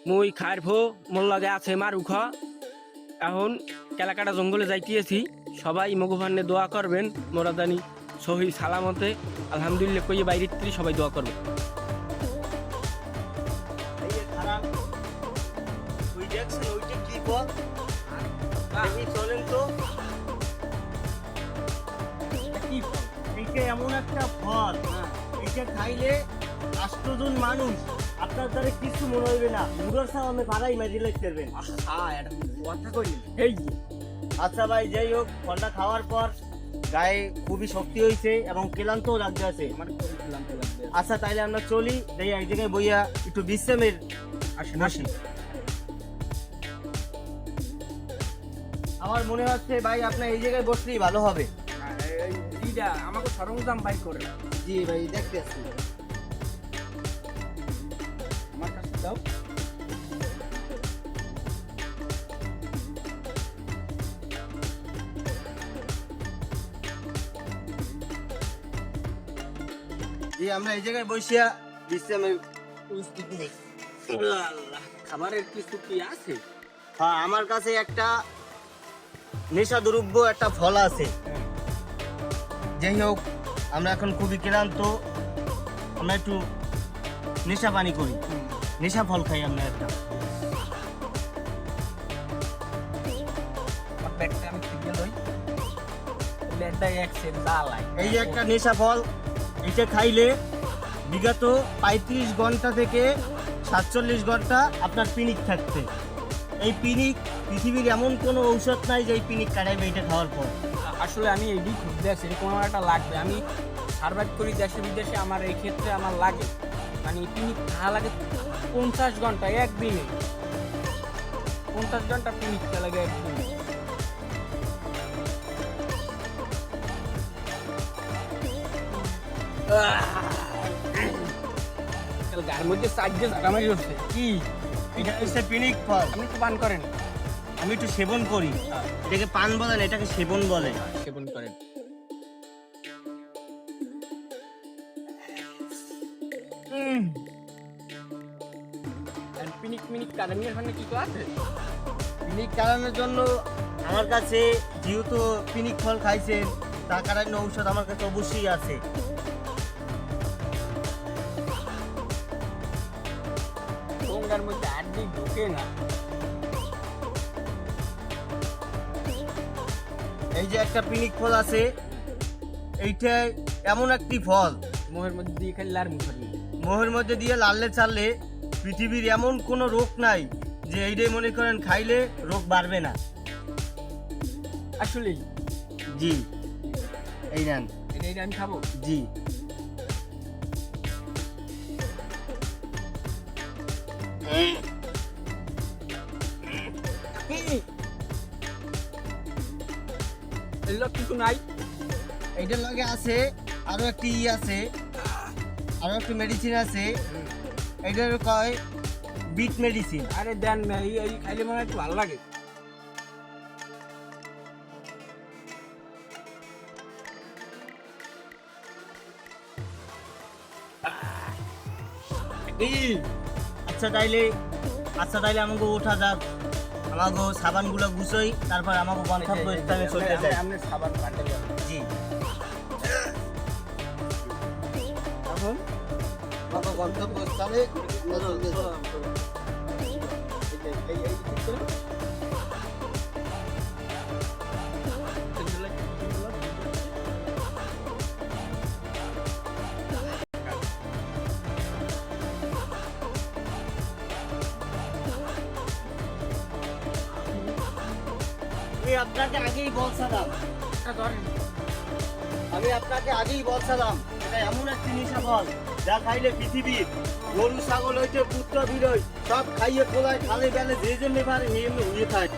মুই খাইরভো মোর লগে আছে মারুখ। এখন এলাকাটা জঙ্গলে যাইতেছি, সবাই মগুভান্নে দোয়া করবেন মোরা জানি সহি সালামতে আলহামদুলিল্লাহ কইয়ে বাইরের থেকে সবাই দোয়া করবে। এই যে খারাপ ওই দেখছেন ওইটা কি ফল? দেখি চলেন তো। কি ফল? এইটা এমন একটা ফল, এইটা খাইলে 8 জন মানুষ আপনার দ্বারা কিছু মনে হইবে না, মুরর সামনে পাড়াই মারি লাগতে পারবেন। কথা কই এই আচ্ছা ভাই, যাই হোক, ফলটা খাওয়ার পর গায়ে খুবই শক্তি হয়েছে এবং ক্লান্তও লাগতে আছে। আমার ক্লান্ত লাগবে। আচ্ছা তাইলে আমরা চলি, যাই এক জায়গায় বইয়া একটু বিশ্রামের বসি। আমার মনে হচ্ছে ভাই আপনার এই জায়গায় বসলেই ভালো হবে। এইটা আমাকে সরঞ্জাম বাই করে। জি ভাই, দেখতে আসছি। আমার কাছে দাও। জি, আমরা এই জায়গায় বসিয়া বিশ্রামের প্রস্তুতি নেই। আল্লাহ, খাবারের কিছু কি আছে? হ্যাঁ, আমার কাছে একটা নেশা দ্রব্য একটা ফল আছে। যাই হোক, আমরা এখন খুবই ক্লান্ত, আমরা একটু নেশা পানি করি, নেশা ফল খাই আমরা একটা। আমার ব্যাগটা আমি খুঁজে লই। ব্যাগটা এক সেট দালাই। এই যে একটা নেশা ফল, এটা খাইলে বিগত 35 ঘন্টা থেকে 47 ঘন্টা আপনার পিনিক থাকছে। এই পিনিক পৃথিবীর এমন কোনো ঔষধ নাই যে এই পিনিক কাটাইবে এটা খাওয়ার পর। আসলে আমি এইটাই খুঁজতে আছি, এরকম আমার একটা লাগবে। আমি সার্ভাইভ করি দেশে বিদেশে, আমার এই ক্ষেত্রে আমার লাগে মানে পিনিক খাওয়া লাগে 50 ঘন্টা একদিনে। 50 ঘন্টা পিনিক খাওয়া লাগে একদিনে। গায়ের মধ্যে চারটে জাগামারি হচ্ছে কি? এটা হচ্ছে পিনিক ফল। আপনি তো পান করেন? আমি একটু সেবন করি। এটাকে পান বলে না, এটাকে সেবন বলে। সেবন করেন। আর পিনিক মিনিক কাদানিয়ার ওখানে কি আছে? পিনিক কাটানোর জন্য আমার কাছে, যেহেতু পিনিক ফল খাইছেন, তার কাটানোর ঔষধ আমার কাছে অবশ্যই আছে। গঙ্গার মধ্যে আড্ডি ঢোকে না। এই যে একটা পিনিক ফল আছে, এইটা এমন একটি ফল, মোহের মধ্যে দিয়ে খালি আর মুখের মধ্যে। মোহের মধ্যে দিয়ে লাললে চাললে পৃথিবীর এমন কোনো রোগ নাই যে এইটাই মনে করেন খাইলে রোগ বাড়বে না। আসলেই জি, এই নেন। এটা আমি খাবো। জি, এগুলো কিছু নাই। এইটার লগে আছে আরো একটি আছে, আরো একটি মেডিসিন আছে। এইটার কয় বিট মেডিসিন। আরে দেন না, এই খাইলে মনে হয় একটু ভালো লাগে। আচ্ছা তাইলে, আমাকে ওঠা যাক, আমাকে সাবানগুলো গুছোই, তারপর আমাকে গন্তব্যস্থানে চলতে যাই। আপনি সাবান বান্ডেল জি, এখন আমাকে গন্তব্যস্থানে আমি আপনাকে আগেই বলছিলাম, এটা এমন একটি নেশা ফল যা খাইলে পৃথিবীর গরু ছাগল হইতে পুত্র বিরই সব খাইয়ে পোলায় খালে গেলে যে জন্য পারে নিয়মে হয়ে থাকে।